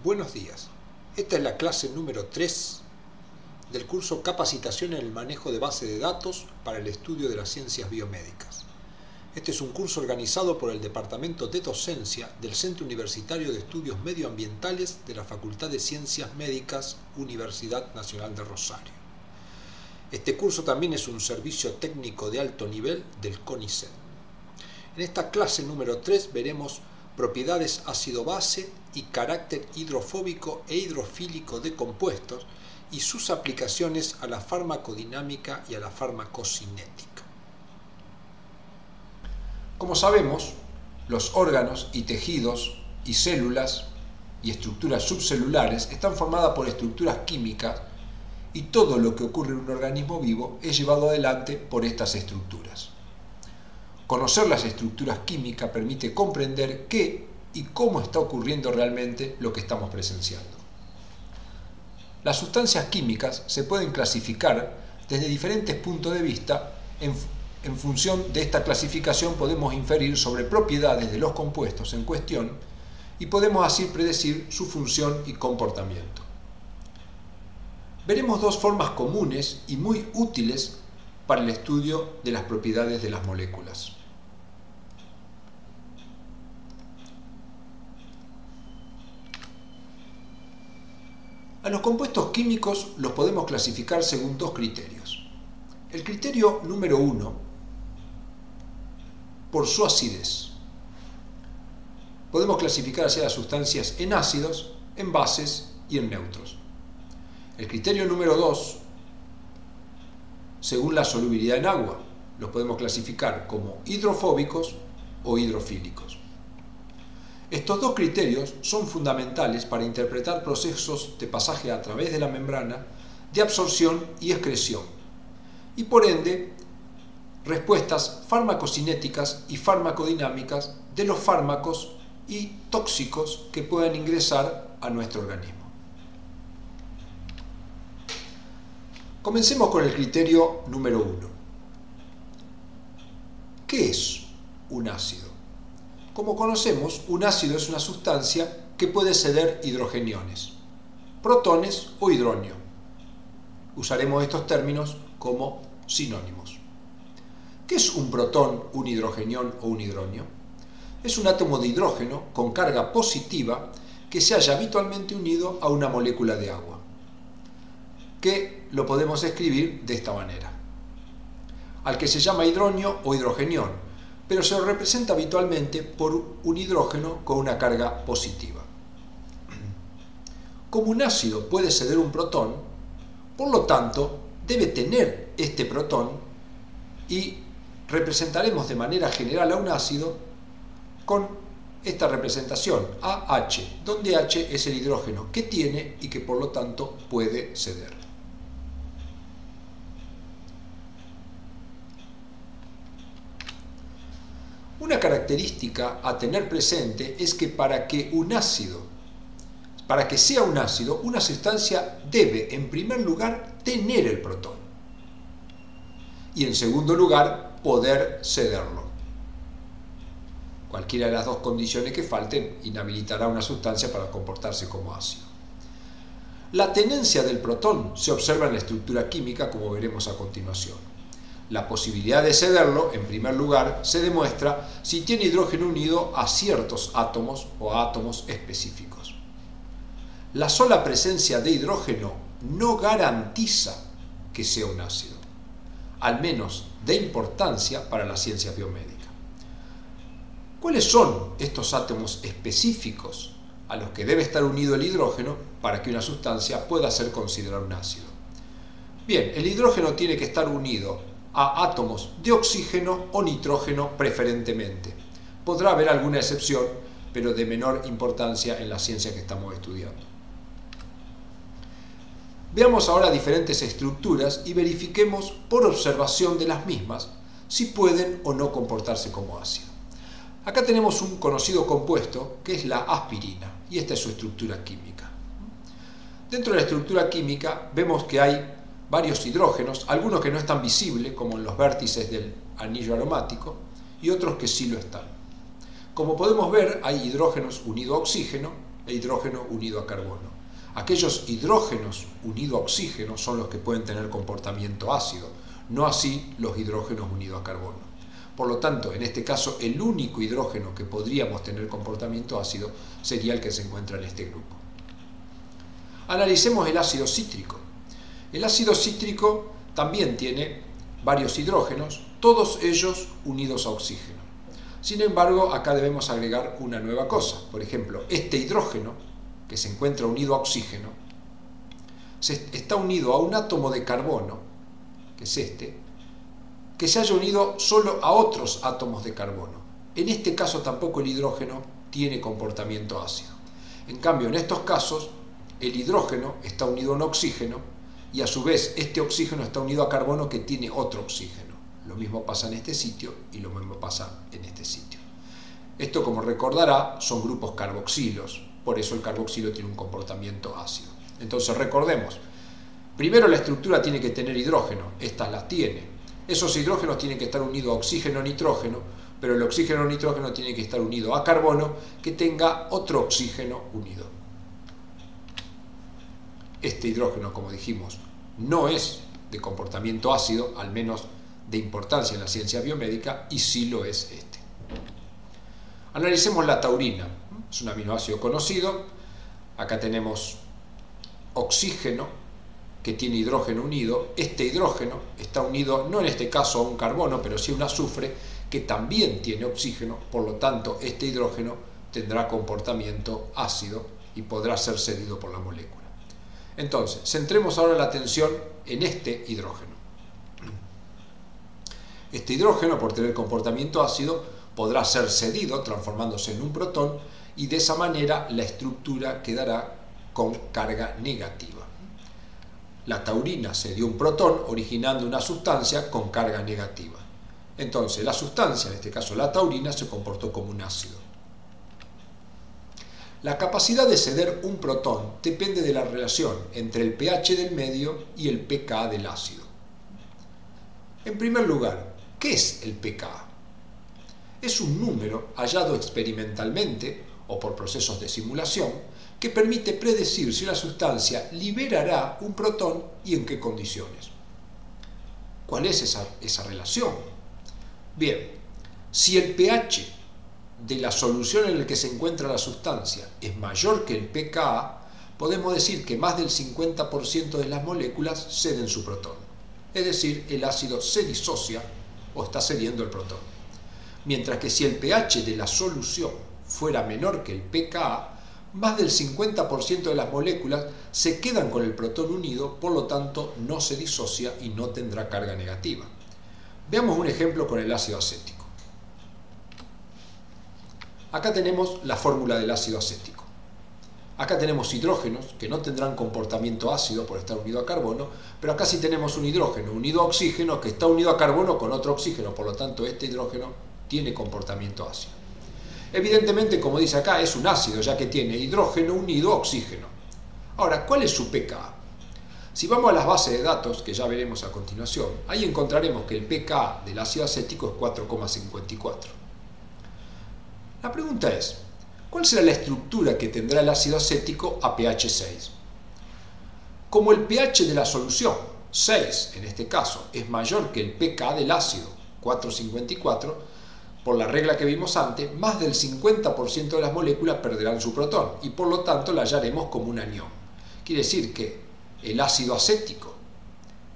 Buenos días. Esta es la clase número 3 del curso Capacitación en el manejo de base de datos para el estudio de las ciencias biomédicas. Este es un curso organizado por el Departamento de Docencia del Centro Universitario de Estudios Medioambientales de la Facultad de Ciencias Médicas, Universidad Nacional de Rosario. Este curso también es un servicio técnico de alto nivel del CONICET. En esta clase número 3 veremos propiedades ácido-base y carácter hidrofóbico e hidrofílico de compuestos y sus aplicaciones a la farmacodinámica y a la farmacocinética. Como sabemos, los órganos y tejidos y células y estructuras subcelulares están formadas por estructuras químicas y todo lo que ocurre en un organismo vivo es llevado adelante por estas estructuras. Conocer las estructuras químicas permite comprender qué y cómo está ocurriendo realmente lo que estamos presenciando. Las sustancias químicas se pueden clasificar desde diferentes puntos de vista. En función de esta clasificación podemos inferir sobre propiedades de los compuestos en cuestión y podemos así predecir su función y comportamiento. Veremos dos formas comunes y muy útiles para el estudio de las propiedades de las moléculas. A los compuestos químicos los podemos clasificar según dos criterios. El criterio número 1, por su acidez. Podemos clasificar así a las sustancias en ácidos, en bases y en neutros. El criterio número 2, según la solubilidad en agua, los podemos clasificar como hidrofóbicos o hidrofílicos. Estos dos criterios son fundamentales para interpretar procesos de pasaje a través de la membrana, de absorción y excreción, y por ende, respuestas farmacocinéticas y farmacodinámicas de los fármacos y tóxicos que puedan ingresar a nuestro organismo. Comencemos con el criterio número 1. ¿Qué es un ácido? Como conocemos, un ácido es una sustancia que puede ceder hidrogeniones, protones o hidronio. Usaremos estos términos como sinónimos. ¿Qué es un protón, un hidrogenión o un hidronio? Es un átomo de hidrógeno con carga positiva que se halla habitualmente unido a una molécula de agua, que lo podemos escribir de esta manera, al que se llama hidronio o hidrogenión, pero se lo representa habitualmente por un hidrógeno con una carga positiva. Como un ácido puede ceder un protón, por lo tanto, debe tener este protón y representaremos de manera general a un ácido con esta representación, AH, donde H es el hidrógeno que tiene y que por lo tanto puede ceder. Una característica a tener presente es que para que sea un ácido, una sustancia debe, en primer lugar, tener el protón y, en segundo lugar, poder cederlo. Cualquiera de las dos condiciones que falten inhabilitará a una sustancia para comportarse como ácido. La tenencia del protón se observa en la estructura química, como veremos a continuación. La posibilidad de cederlo, en primer lugar, se demuestra si tiene hidrógeno unido a ciertos átomos o a átomos específicos. La sola presencia de hidrógeno no garantiza que sea un ácido, al menos de importancia para la ciencia biomédica. ¿Cuáles son estos átomos específicos a los que debe estar unido el hidrógeno para que una sustancia pueda ser considerada un ácido? Bien, el hidrógeno tiene que estar unido a átomos de oxígeno o nitrógeno preferentemente. Podrá haber alguna excepción, pero de menor importancia en la ciencia que estamos estudiando. Veamos ahora diferentes estructuras y verifiquemos por observación de las mismas si pueden o no comportarse como ácido. Acá tenemos un conocido compuesto que es la aspirina y esta es su estructura química. Dentro de la estructura química vemos que hay varios hidrógenos, algunos que no están visibles, como en los vértices del anillo aromático, y otros que sí lo están. Como podemos ver, hay hidrógenos unidos a oxígeno, e hidrógeno unido a carbono. Aquellos hidrógenos unidos a oxígeno son los que pueden tener comportamiento ácido, no así los hidrógenos unidos a carbono. Por lo tanto, en este caso, el único hidrógeno que podríamos tener comportamiento ácido sería el que se encuentra en este grupo. Analicemos el ácido cítrico. El ácido cítrico también tiene varios hidrógenos, todos ellos unidos a oxígeno. Sin embargo, acá debemos agregar una nueva cosa. Por ejemplo, este hidrógeno, que se encuentra unido a oxígeno, está unido a un átomo de carbono, que es este, que se haya unido solo a otros átomos de carbono. En este caso tampoco el hidrógeno tiene comportamiento ácido. En cambio, en estos casos, el hidrógeno está unido a un oxígeno y a su vez este oxígeno está unido a carbono que tiene otro oxígeno. Lo mismo pasa en este sitio y lo mismo pasa en este sitio. Esto, como recordará, son grupos carboxilos, por eso el carboxilo tiene un comportamiento ácido. Entonces recordemos, primero la estructura tiene que tener hidrógeno, estas las tiene. Esos hidrógenos tienen que estar unidos a oxígeno-nitrógeno, pero el oxígeno-nitrógeno tiene que estar unido a carbono que tenga otro oxígeno unido. Este hidrógeno, como dijimos, no es de comportamiento ácido, al menos de importancia en la ciencia biomédica, y sí lo es este. Analicemos la taurina. Es un aminoácido conocido. Acá tenemos oxígeno que tiene hidrógeno unido. Este hidrógeno está unido, no en este caso a un carbono, pero sí a un azufre que también tiene oxígeno. Por lo tanto, este hidrógeno tendrá comportamiento ácido y podrá ser cedido por la molécula. Entonces, centremos ahora la atención en este hidrógeno. Este hidrógeno, por tener comportamiento ácido, podrá ser cedido transformándose en un protón y de esa manera la estructura quedará con carga negativa. La taurina cedió un protón originando una sustancia con carga negativa. Entonces, la sustancia, en este caso la taurina, se comportó como un ácido. La capacidad de ceder un protón depende de la relación entre el pH del medio y el pKa del ácido. En primer lugar, ¿qué es el pKa? Es un número hallado experimentalmente o por procesos de simulación que permite predecir si una sustancia liberará un protón y en qué condiciones. ¿Cuál es esa relación? Bien, si el pH de la solución en la que se encuentra la sustancia es mayor que el pKa, podemos decir que más del 50% de las moléculas ceden su protón. Es decir, el ácido se disocia o está cediendo el protón. Mientras que si el pH de la solución fuera menor que el pKa, más del 50% de las moléculas se quedan con el protón unido, por lo tanto no se disocia y no tendrá carga negativa. Veamos un ejemplo con el ácido acético. Acá tenemos la fórmula del ácido acético. Acá tenemos hidrógenos que no tendrán comportamiento ácido por estar unido a carbono, pero acá sí tenemos un hidrógeno unido a oxígeno que está unido a carbono con otro oxígeno, por lo tanto este hidrógeno tiene comportamiento ácido. Evidentemente, como dice acá, es un ácido, ya que tiene hidrógeno unido a oxígeno. Ahora, ¿cuál es su pKa? Si vamos a las bases de datos, que ya veremos a continuación, ahí encontraremos que el pKa del ácido acético es 4,54. La pregunta es, ¿cuál será la estructura que tendrá el ácido acético a pH 6? Como el pH de la solución, 6 en este caso, es mayor que el pKa del ácido, 4,54, por la regla que vimos antes, más del 50% de las moléculas perderán su protón y por lo tanto la hallaremos como un anión. Quiere decir que el ácido acético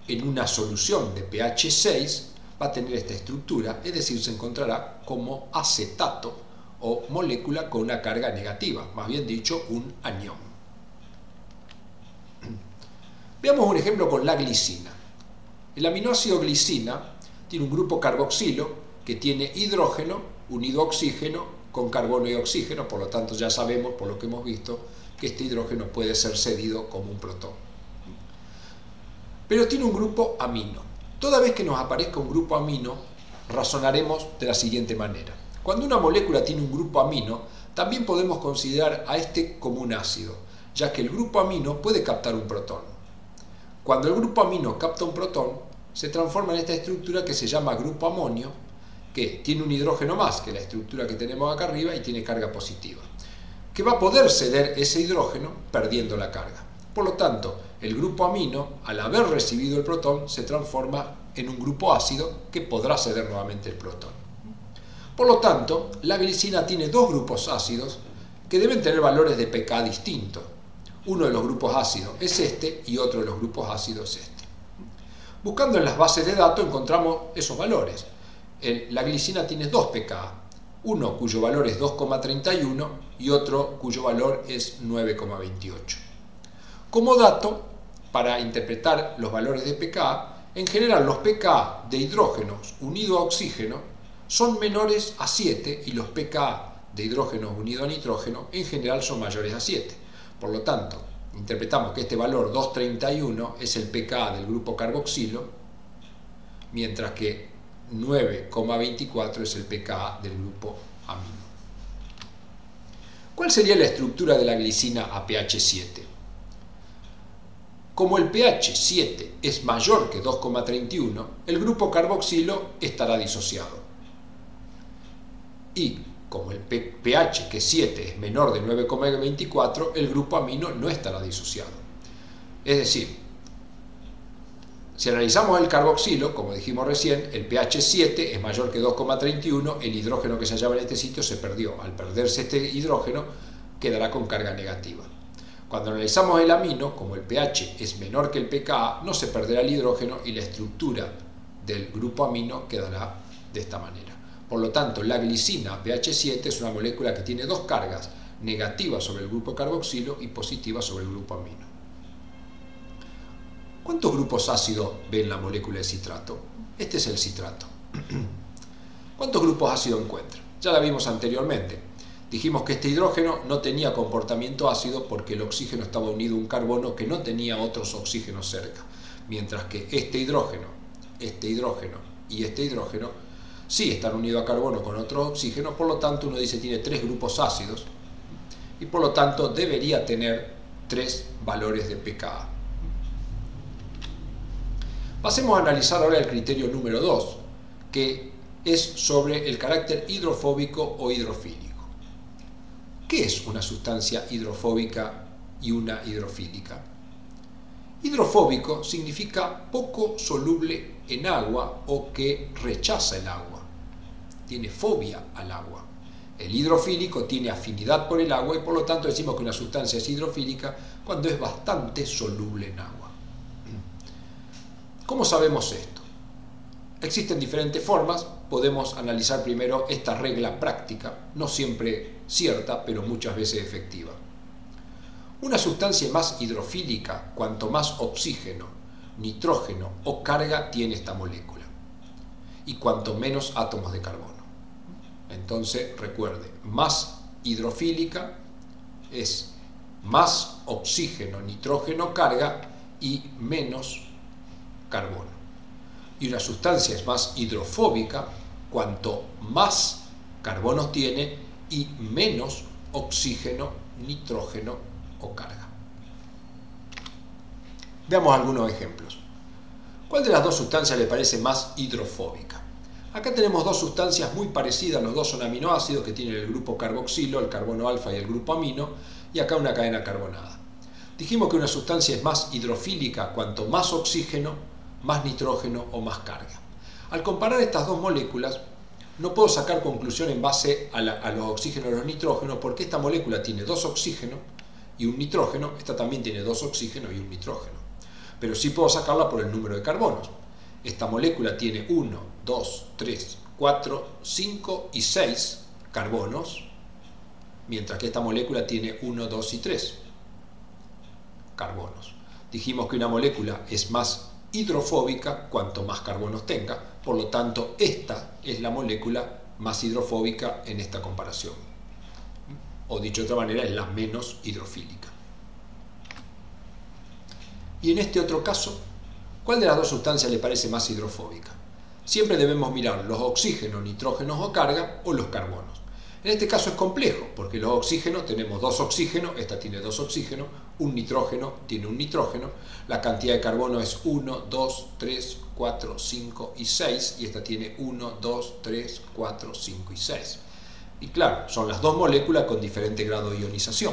en una solución de pH 6 va a tener esta estructura, es decir, se encontrará como acetato o molécula con una carga negativa, más bien dicho, un anión. Veamos un ejemplo con la glicina. El aminoácido glicina tiene un grupo carboxilo que tiene hidrógeno unido a oxígeno con carbono y oxígeno, por lo tanto ya sabemos, por lo que hemos visto, que este hidrógeno puede ser cedido como un protón. Pero tiene un grupo amino. Toda vez que nos aparezca un grupo amino, razonaremos de la siguiente manera. Cuando una molécula tiene un grupo amino, también podemos considerar a este como un ácido, ya que el grupo amino puede captar un protón. Cuando el grupo amino capta un protón, se transforma en esta estructura que se llama grupo amonio, que tiene un hidrógeno más que la estructura que tenemos acá arriba y tiene carga positiva. que va a poder ceder ese hidrógeno perdiendo la carga. Por lo tanto, el grupo amino, al haber recibido el protón, se transforma en un grupo ácido que podrá ceder nuevamente el protón. Por lo tanto, la glicina tiene dos grupos ácidos que deben tener valores de pK distintos. Uno de los grupos ácidos es este y otro de los grupos ácidos es este. Buscando en las bases de datos encontramos esos valores. La glicina tiene dos pKa, uno cuyo valor es 2,31 y otro cuyo valor es 9,28. Como dato, para interpretar los valores de pKa, en general los pKa de hidrógenos unido a oxígeno son menores a 7 y los pKa de hidrógeno unido a nitrógeno en general son mayores a 7. Por lo tanto, interpretamos que este valor 2,31 es el pKa del grupo carboxilo, mientras que 9,24 es el pKa del grupo amino. ¿Cuál sería la estructura de la glicina a pH 7? Como el pH 7 es mayor que 2,31, el grupo carboxilo estará disociado. Y como el pH, que es 7, es menor de 9,24, el grupo amino no estará disociado. Es decir, si analizamos el carboxilo, como dijimos recién, el pH 7 es mayor que 2,31, el hidrógeno que se hallaba en este sitio se perdió. Al perderse este hidrógeno, quedará con carga negativa. Cuando analizamos el amino, como el pH es menor que el pKa, no se perderá el hidrógeno y la estructura del grupo amino quedará de esta manera. Por lo tanto, la glicina a pH 7 es una molécula que tiene dos cargas, negativa sobre el grupo carboxilo y positiva sobre el grupo amino. ¿Cuántos grupos ácidos ve en la molécula de citrato? Este es el citrato. ¿Cuántos grupos ácidos encuentra? Ya la vimos anteriormente. Dijimos que este hidrógeno no tenía comportamiento ácido porque el oxígeno estaba unido a un carbono que no tenía otros oxígenos cerca, mientras que este hidrógeno y este hidrógeno sí están unidos a carbono con otros oxígenos, por lo tanto uno dice tiene tres grupos ácidos y por lo tanto debería tener tres valores de pKa. Pasemos a analizar ahora el criterio número 2, que es sobre el carácter hidrofóbico o hidrofílico. ¿Qué es una sustancia hidrofóbica y una hidrofílica? Hidrofóbico significa poco soluble en agua o que rechaza el agua, tiene fobia al agua. El hidrofílico tiene afinidad por el agua y por lo tanto decimos que una sustancia es hidrofílica cuando es bastante soluble en agua. ¿Cómo sabemos esto? Existen diferentes formas. Podemos analizar primero esta regla práctica, no siempre cierta, pero muchas veces efectiva. Una sustancia es más hidrofílica cuanto más oxígeno, nitrógeno o carga tiene esta molécula y cuanto menos átomos de carbono. Entonces, recuerde, más hidrofílica es más oxígeno, nitrógeno, carga y menos carbono. Y una sustancia es más hidrofóbica cuanto más carbonos tiene y menos oxígeno, nitrógeno o carga. Veamos algunos ejemplos. ¿Cuál de las dos sustancias le parece más hidrofóbica? Acá tenemos dos sustancias muy parecidas, los dos son aminoácidos que tienen el grupo carboxilo, el carbono alfa y el grupo amino, y acá una cadena carbonada. Dijimos que una sustancia es más hidrofílica cuanto más oxígeno, más nitrógeno o más carga. Al comparar estas dos moléculas, no puedo sacar conclusión en base a los oxígenos y los nitrógenos, porque esta molécula tiene dos oxígenos y un nitrógeno, esta también tiene dos oxígenos y un nitrógeno. Pero sí puedo sacarla por el número de carbonos. Esta molécula tiene 1, 2, 3, 4, 5 y 6 carbonos, mientras que esta molécula tiene 1, 2 y 3 carbonos. Dijimos que una molécula es más hidrofóbica cuanto más carbonos tenga, por lo tanto esta es la molécula más hidrofóbica en esta comparación, o dicho de otra manera es la menos hidrofílica. Y en este otro caso, ¿cuál de las dos sustancias le parece más hidrofóbica? Siempre debemos mirar los oxígenos, nitrógenos o carga o los carbonos. En este caso es complejo, porque los oxígenos, tenemos dos oxígenos, esta tiene dos oxígenos, un nitrógeno tiene un nitrógeno, la cantidad de carbono es 1, 2, 3, 4, 5 y 6, y esta tiene 1, 2, 3, 4, 5 y 6. Y claro, son las dos moléculas con diferente grado de ionización.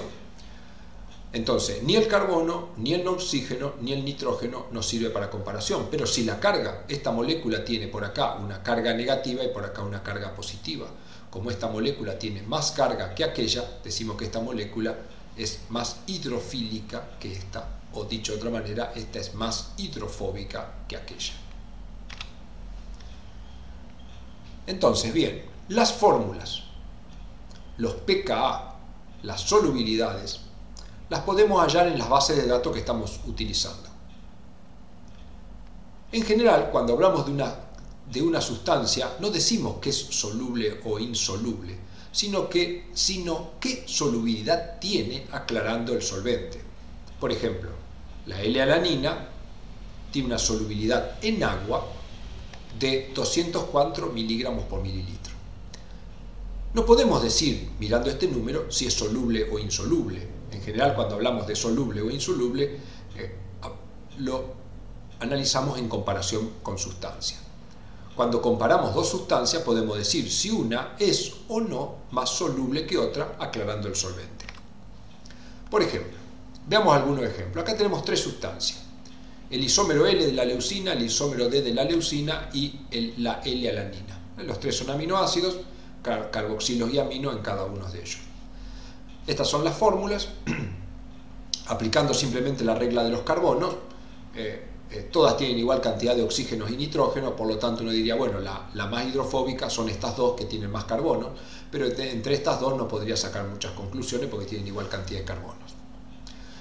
Entonces, ni el carbono, ni el oxígeno, ni el nitrógeno nos sirve para comparación. Pero si la carga, esta molécula tiene por acá una carga negativa y por acá una carga positiva. Como esta molécula tiene más carga que aquella, decimos que esta molécula es más hidrofílica que esta, o dicho de otra manera, esta es más hidrofóbica que aquella. Entonces, bien, las fórmulas, los pKa, las solubilidades, las podemos hallar en las bases de datos que estamos utilizando. En general, cuando hablamos de una sustancia, no decimos que es soluble o insoluble, sino qué solubilidad tiene aclarando el solvente. Por ejemplo, la L-alanina tiene una solubilidad en agua de 204 miligramos por mililitro. No podemos decir, mirando este número, si es soluble o insoluble. En general, cuando hablamos de soluble o insoluble, lo analizamos en comparación con sustancias. Cuando comparamos dos sustancias, podemos decir si una es o no más soluble que otra, aclarando el solvente. Por ejemplo, veamos algunos ejemplos. Acá tenemos tres sustancias. El isómero L de la leucina, el isómero D de la leucina y la L-alanina. Los tres son aminoácidos, carboxilos y amino en cada uno de ellos. Estas son las fórmulas. Aplicando simplemente la regla de los carbonos, todas tienen igual cantidad de oxígenos y nitrógenos, por lo tanto uno diría, bueno, la más hidrofóbica son estas dos que tienen más carbonos, pero entre estas dos no podría sacar muchas conclusiones porque tienen igual cantidad de carbonos.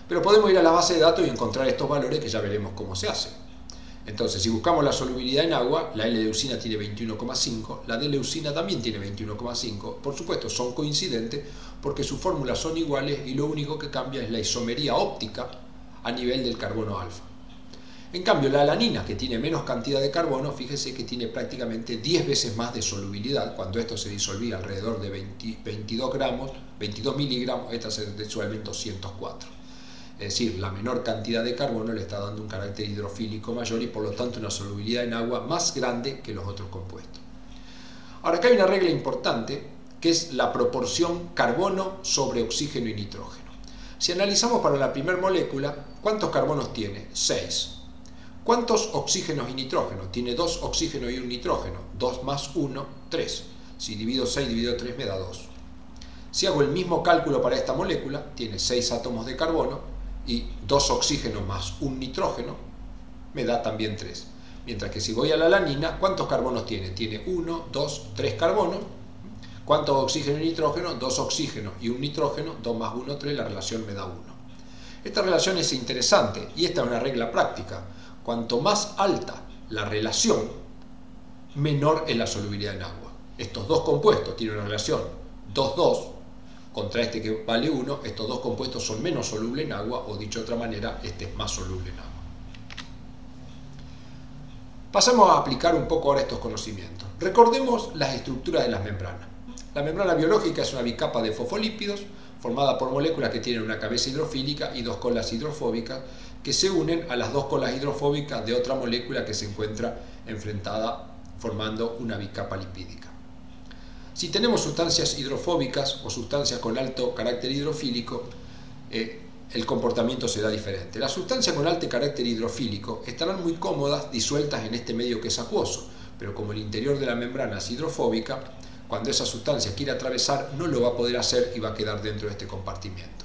Pero podemos ir a la base de datos y encontrar estos valores que ya veremos cómo se hace. Entonces, si buscamos la solubilidad en agua, la L-leucina tiene 21,5, la D-leucina también tiene 21,5. Por supuesto, son coincidentes porque sus fórmulas son iguales y lo único que cambia es la isomería óptica a nivel del carbono alfa. En cambio, la alanina, que tiene menos cantidad de carbono, fíjese que tiene prácticamente 10 veces más de solubilidad. Cuando esto se disolvía alrededor de 22 miligramos, esta se disuelve en 204. Es decir, la menor cantidad de carbono le está dando un carácter hidrofílico mayor y por lo tanto una solubilidad en agua más grande que los otros compuestos. Ahora, acá hay una regla importante que es la proporción carbono sobre oxígeno y nitrógeno. Si analizamos para la primera molécula, ¿cuántos carbonos tiene? 6. ¿Cuántos oxígenos y nitrógenos? Tiene 2 oxígenos y un nitrógeno. 2 más 1, 3. Si divido 6 dividido 3 me da 2. Si hago el mismo cálculo para esta molécula, tiene 6 átomos de carbono y 2 oxígenos más un nitrógeno, me da también 3. Mientras que si voy a la alanina, ¿cuántos carbonos tiene? Tiene 1, 2, 3 carbonos. ¿Cuántos oxígenos y nitrógeno? 2 oxígenos y un nitrógeno, 2 más 1, 3, la relación me da 1. Esta relación es interesante y esta es una regla práctica. Cuanto más alta la relación, menor es la solubilidad en agua. Estos dos compuestos tienen una relación 2,2 contra este que vale 1, estos dos compuestos son menos solubles en agua, o dicho de otra manera, este es más soluble en agua. Pasamos a aplicar un poco ahora estos conocimientos. Recordemos las estructuras de las membranas. La membrana biológica es una bicapa de fosfolípidos formada por moléculas que tienen una cabeza hidrofílica y 2 colas hidrofóbicas que se unen a las 2 colas hidrofóbicas de otra molécula que se encuentra enfrentada formando una bicapa lipídica. Si tenemos sustancias hidrofóbicas o sustancias con alto carácter hidrofílico, el comportamiento será diferente. Las sustancias con alto carácter hidrofílico estarán muy cómodas disueltas en este medio que es acuoso, pero como el interior de la membrana es hidrofóbica, cuando esa sustancia quiere atravesar no lo va a poder hacer y va a quedar dentro de este compartimiento.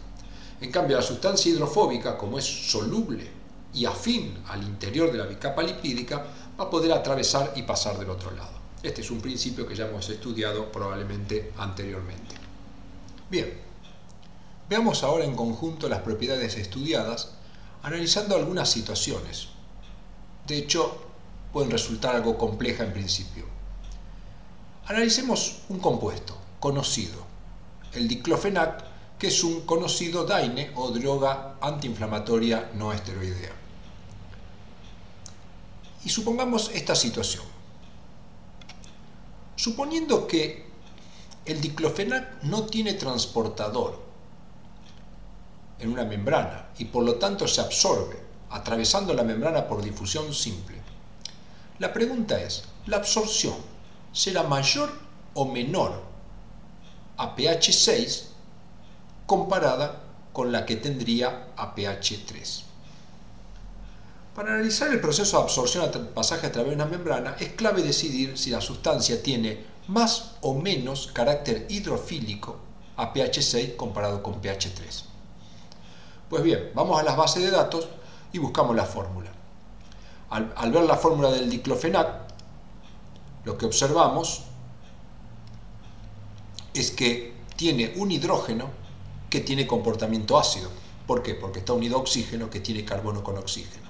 En cambio, la sustancia hidrofóbica, como es soluble y afín al interior de la bicapa lipídica, va a poder atravesar y pasar del otro lado. Este es un principio que ya hemos estudiado probablemente anteriormente. Bien, veamos ahora en conjunto las propiedades estudiadas, analizando algunas situaciones. De hecho, pueden resultar algo complejas en principio. Analicemos un compuesto conocido, el diclofenac, que es un conocido DAINE o droga antiinflamatoria no esteroidea. Y supongamos esta situación. Suponiendo que el diclofenac no tiene transportador en una membrana y por lo tanto se absorbe atravesando la membrana por difusión simple, la pregunta es, ¿la absorción será mayor o menor a pH 6 comparada con la que tendría a pH 3. Para analizar el proceso de absorción pasaje a través de una membrana es clave decidir si la sustancia tiene más o menos carácter hidrofílico a pH 6 comparado con pH 3. Pues bien, vamos a las bases de datos y buscamos la fórmula. Al ver la fórmula del diclofenac, lo que observamos es que tiene un hidrógeno que tiene comportamiento ácido. ¿Por qué? Porque está unido a oxígeno que tiene carbono con oxígeno.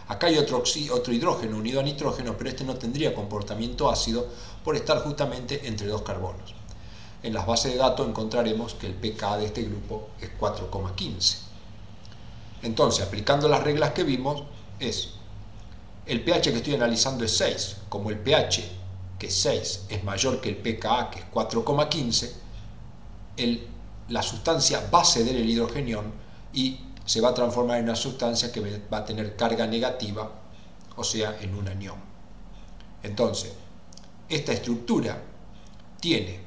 Acá hay otro hidrógeno unido a nitrógeno, pero este no tendría comportamiento ácido por estar justamente entre dos carbonos. En las bases de datos encontraremos que el pKa de este grupo es 4,15. Entonces, aplicando las reglas que vimos, el pH que estoy analizando es 6. Como el pH, que es 6, es mayor que el pKa, que es 4,15, la sustancia va a ceder el hidrogenión y se va a transformar en una sustancia que va a tener carga negativa, o sea, en un anión. Entonces, esta estructura tiene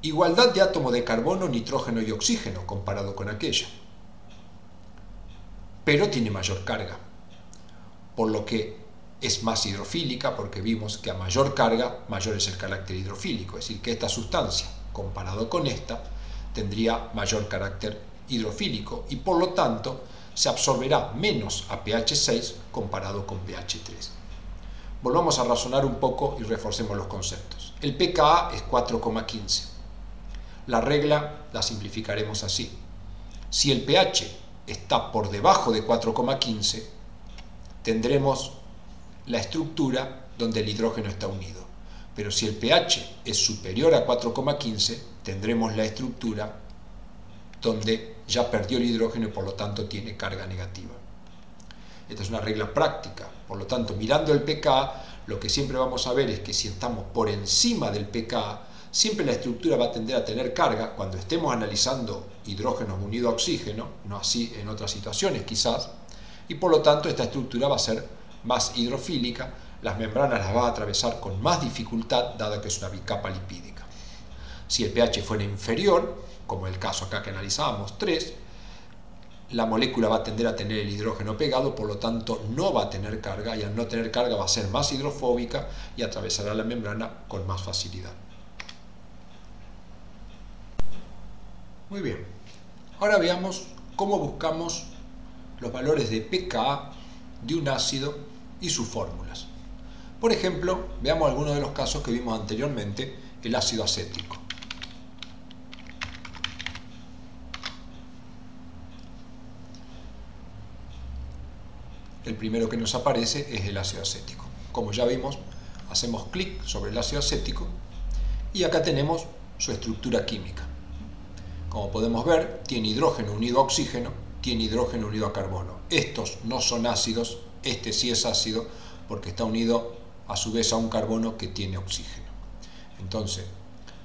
igualdad de átomos de carbono, nitrógeno y oxígeno comparado con aquella, pero tiene mayor carga, por lo que es más hidrofílica, porque vimos que a mayor carga, mayor es el carácter hidrofílico, es decir, que esta sustancia, comparado con esta, tendría mayor carácter hidrofílico y por lo tanto se absorberá menos a pH 6 comparado con pH 3. Volvamos a razonar un poco y reforcemos los conceptos. El pKa es 4,15. La regla la simplificaremos así. Si el pH está por debajo de 4,15, tendremos la estructura donde el hidrógeno está unido. Pero si el pH es superior a 4,15, tendremos la estructura donde ya perdió el hidrógeno y por lo tanto tiene carga negativa. Esta es una regla práctica, por lo tanto, mirando el pKa, lo que siempre vamos a ver es que si estamos por encima del pKa, siempre la estructura va a tender a tener carga cuando estemos analizando hidrógenos unidos a oxígeno, no así en otras situaciones quizás, y por lo tanto esta estructura va a ser más hidrofílica, las membranas las va a atravesar con más dificultad, dada que es una bicapa lipídica. Si el pH fuera inferior, como el caso acá que analizábamos, 3, la molécula va a tender a tener el hidrógeno pegado, por lo tanto no va a tener carga, y al no tener carga va a ser más hidrofóbica y atravesará la membrana con más facilidad. Muy bien, ahora veamos cómo buscamos los valores de pKa de un ácido y sus fórmulas. Por ejemplo, veamos algunos de los casos que vimos anteriormente, el ácido acético. El primero que nos aparece es el ácido acético. Como ya vimos, hacemos clic sobre el ácido acético y acá tenemos su estructura química. Como podemos ver, tiene hidrógeno unido a oxígeno, tiene hidrógeno unido a carbono. Estos no son ácidos, este sí es ácido porque está unido a su vez a un carbono que tiene oxígeno. Entonces,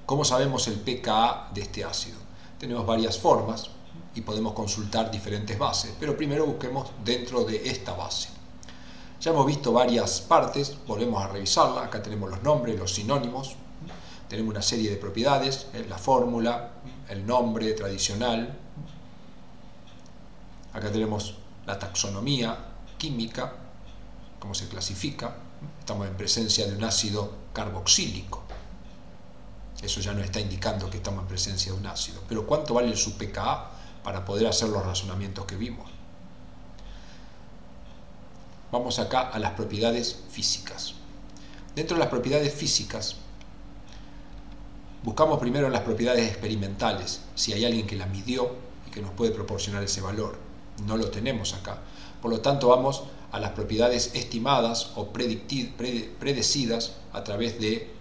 ¿cómo sabemos el pKa de este ácido? Tenemos varias formas y podemos consultar diferentes bases, pero primero busquemos dentro de esta base. Ya hemos visto varias partes, volvemos a revisarla. Acá tenemos los nombres, los sinónimos, tenemos una serie de propiedades, la fórmula, el nombre tradicional. Acá tenemos la taxonomía química, cómo se clasifica. Estamos en presencia de un ácido carboxílico. Eso ya nos está indicando que estamos en presencia de un ácido. Pero ¿cuánto vale su pKa para poder hacer los razonamientos que vimos? Vamos acá a las propiedades físicas. Dentro de las propiedades físicas, buscamos primero las propiedades experimentales, si hay alguien que la midió y que nos puede proporcionar ese valor. No lo tenemos acá. Por lo tanto, vamos a las propiedades estimadas o predecidas a través de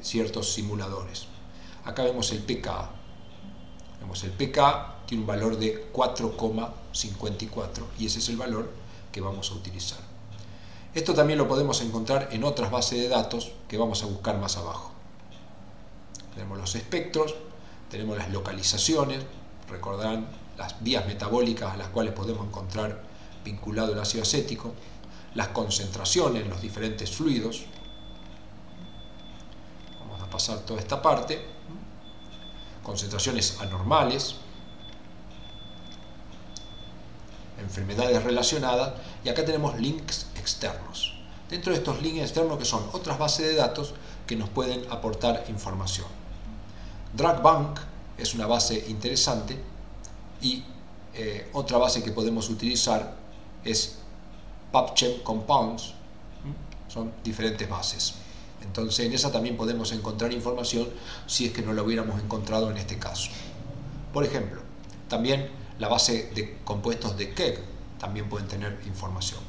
ciertos simuladores. Acá vemos el pKa. Vemos el pKa tiene un valor de 4,54 y ese es el valor que vamos a utilizar. Esto también lo podemos encontrar en otras bases de datos que vamos a buscar más abajo. Tenemos los espectros, tenemos las localizaciones, recordarán las vías metabólicas a las cuales podemos encontrar vinculado el ácido acético, las concentraciones en los diferentes fluidos. Vamos a pasar toda esta parte. concentraciones anormales, enfermedades relacionadas, y acá tenemos links externos. Dentro de estos links externos, que son otras bases de datos que nos pueden aportar información. DRUGBank es una base interesante, y otra base que podemos utilizar es PubChem Compounds. Son diferentes bases. Entonces en esa también podemos encontrar información si es que no la hubiéramos encontrado en este caso. Por ejemplo, también la base de compuestos de Keck también pueden tener información.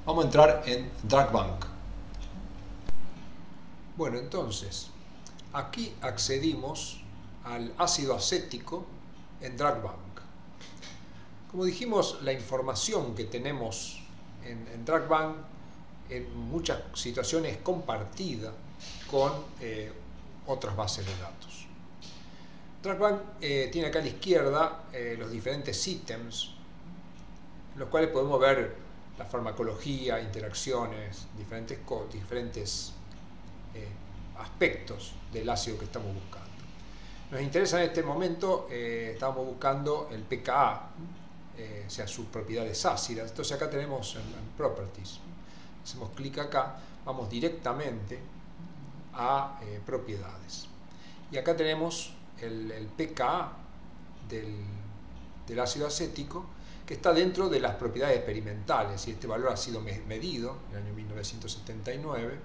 Vamos a entrar en DRUGBank. Bueno, entonces aquí accedimos al ácido acético en DRUGBank. Como dijimos, la información que tenemos en DRUGBank en muchas situaciones es compartida con otras bases de datos. DRUGBank tiene acá a la izquierda los diferentes ítems, en los cuales podemos ver la farmacología, interacciones, diferentes aspectos del ácido que estamos buscando. Nos interesa en este momento, estamos buscando el pKa, o sea, sus propiedades ácidas. Entonces acá tenemos en Properties. Hacemos clic acá, vamos directamente a propiedades. Y acá tenemos el pKa del ácido acético, que está dentro de las propiedades experimentales, y este valor ha sido medido en el año 1979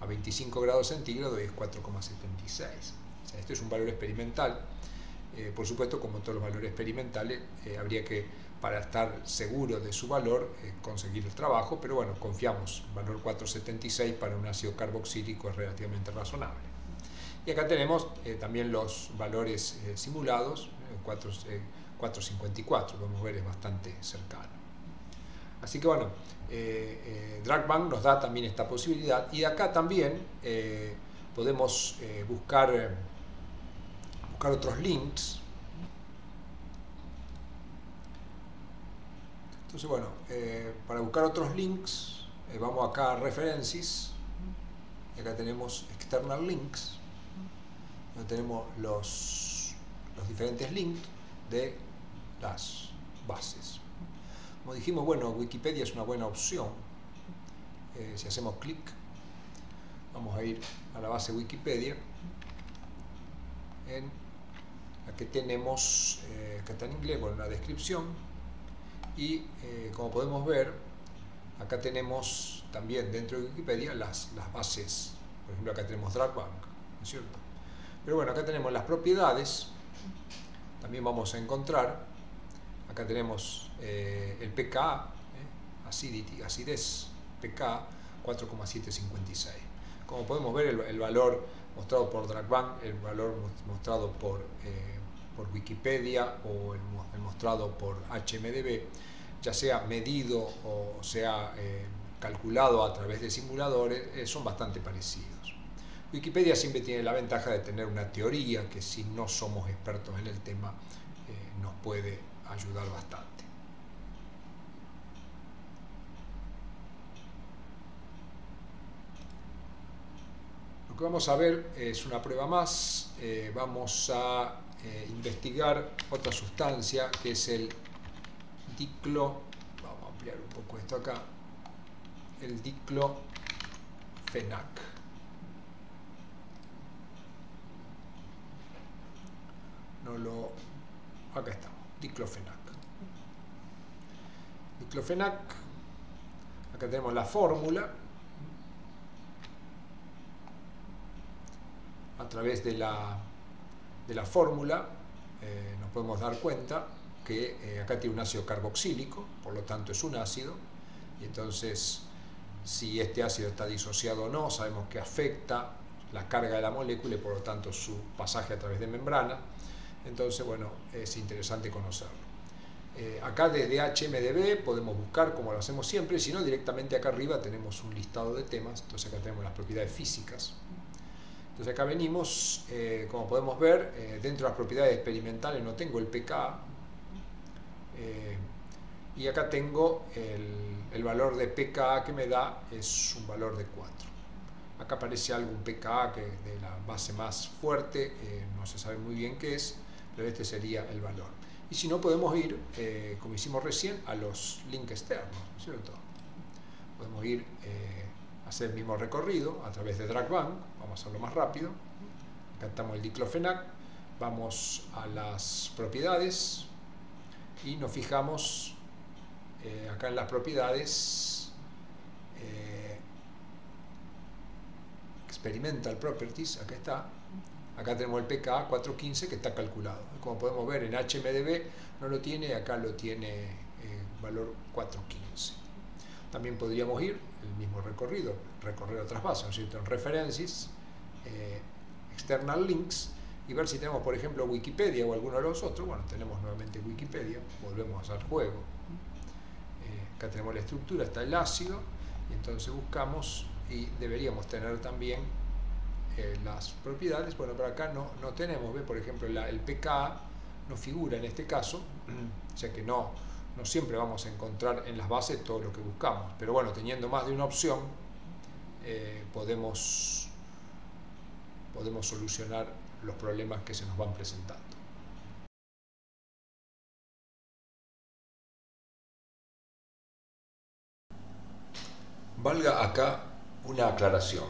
a 25 grados centígrados y es 4,76. O sea, este es un valor experimental. Por supuesto, como todos los valores experimentales, habría que, para estar seguro de su valor, conseguir el trabajo, pero bueno, confiamos. El valor 4,76 para un ácido carboxílico es relativamente razonable. Y acá tenemos también los valores simulados, 4,54, podemos ver, es bastante cercano. Así que bueno, DRUGBank nos da también esta posibilidad, y acá también podemos buscar otros links. Entonces bueno, para buscar otros links vamos acá a References, y acá tenemos External Links, donde tenemos los diferentes links de las bases. Como dijimos, bueno, Wikipedia es una buena opción. Si hacemos clic, vamos a ir a la base Wikipedia, en la que tenemos, que está en inglés, bueno, la descripción, y como podemos ver, acá tenemos también dentro de Wikipedia las bases. Por ejemplo, acá tenemos DRUGBank, ¿no es cierto? Pero bueno, acá tenemos las propiedades. También vamos a encontrar, acá tenemos el pKa, acidity, acidez, pKa 4,756. Como podemos ver, el valor mostrado por DRUGBank, el valor mostrado por Wikipedia o el mostrado por HMDB, ya sea medido o sea calculado a través de simuladores, son bastante parecidos. Wikipedia siempre tiene la ventaja de tener una teoría que, si no somos expertos en el tema, nos puede ayudar bastante. Lo que vamos a ver es una prueba más. Vamos a investigar otra sustancia, que es el vamos a ampliar un poco esto acá, el diclofenac. Acá está, diclofenac. Diclofenac, acá tenemos la fórmula. A través de la fórmula nos podemos dar cuenta que acá tiene un ácido carboxílico, por lo tanto es un ácido, y entonces si este ácido está disociado o no, sabemos que afecta la carga de la molécula y por lo tanto su pasaje a través de membrana. Entonces bueno, es interesante conocerlo. Acá desde HMDB podemos buscar, como lo hacemos siempre, si no directamente acá arriba tenemos un listado de temas. Entonces acá tenemos las propiedades físicas. Entonces acá venimos, como podemos ver, dentro de las propiedades experimentales no tengo el pKa, y acá tengo el valor de pKa que me da, es un valor de 4. Acá aparece algo, un pKa, que de la base más fuerte, no se sabe muy bien qué es, pero este sería el valor. Y si no, podemos ir, como hicimos recién, a los links externos, ¿no es cierto? Podemos ir a hacer el mismo recorrido a través de DragBank. Vamos a hacerlo más rápido. Acá estamos el diclofenac, vamos a las propiedades y nos fijamos acá en las propiedades, Experimental Properties, acá está. Acá tenemos el pKa 415 que está calculado. Como podemos ver, en HMDB no lo tiene, acá lo tiene valor 415. También podríamos ir el mismo recorrido, recorrer otras bases, ¿no es cierto? En References, External Links, y ver si tenemos, por ejemplo, Wikipedia o alguno de los otros. Bueno, tenemos nuevamente Wikipedia, volvemos al juego. Acá tenemos la estructura, está el ácido, y entonces buscamos, y deberíamos tener también las propiedades. Bueno, pero acá no tenemos, ¿ve? Por ejemplo, el pKa no figura en este caso, o sea que no siempre vamos a encontrar en las bases todo lo que buscamos, pero bueno, teniendo más de una opción, podemos solucionar los problemas que se nos van presentando. Valga acá una aclaración.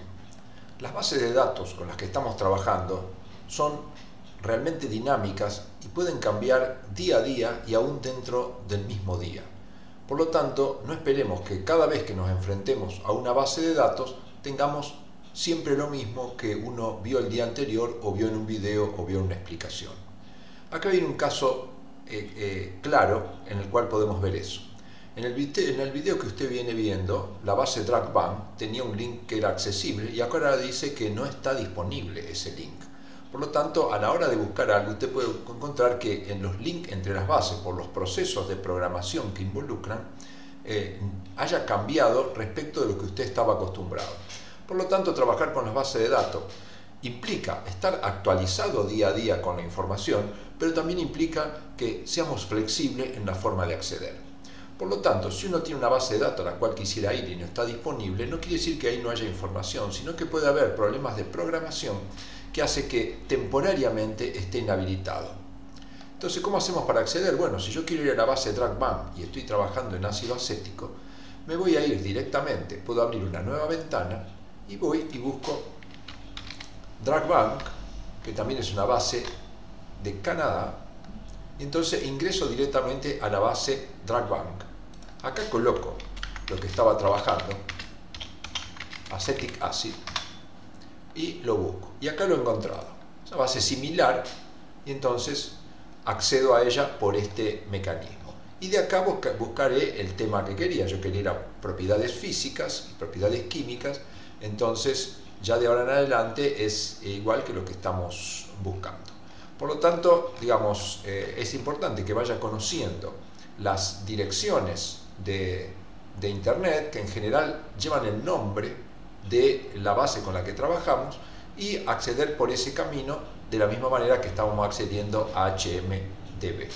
Las bases de datos con las que estamos trabajando son realmente dinámicas y pueden cambiar día a día y aún dentro del mismo día. Por lo tanto, no esperemos que cada vez que nos enfrentemos a una base de datos tengamos siempre lo mismo que uno vio el día anterior o vio en un video o vio en una explicación. Acá viene un caso claro en el cual podemos ver eso. En el video que usted viene viendo, la base DragBank tenía un link que era accesible y ahora dice que no está disponible ese link. Por lo tanto, a la hora de buscar algo, usted puede encontrar que en los links entre las bases, por los procesos de programación que involucran, haya cambiado respecto de lo que usted estaba acostumbrado. Por lo tanto, trabajar con las bases de datos implica estar actualizado día a día con la información, pero también implica que seamos flexibles en la forma de acceder. Por lo tanto, si uno tiene una base de datos a la cual quisiera ir y no está disponible, no quiere decir que ahí no haya información, sino que puede haber problemas de programación que hace que temporariamente esté inhabilitado. Entonces, ¿cómo hacemos para acceder? Bueno, si yo quiero ir a la base DragBank y estoy trabajando en ácido acético, me voy a ir directamente, puedo abrir una nueva ventana y voy y busco DragBank, que también es una base de Canadá, y entonces ingreso directamente a la base DragBank. Acá coloco lo que estaba trabajando, acetic acid, y lo busco. Y acá lo he encontrado. Es una base similar y entonces accedo a ella por este mecanismo. Y de acá buscaré el tema que quería. Yo quería ir a propiedades físicas y propiedades químicas. Entonces ya de ahora en adelante es igual que lo que estamos buscando. Por lo tanto, digamos, es importante que vaya conociendo las direcciones de Internet, que en general llevan el nombre de la base con la que trabajamos, y acceder por ese camino de la misma manera que estábamos accediendo a HMDB.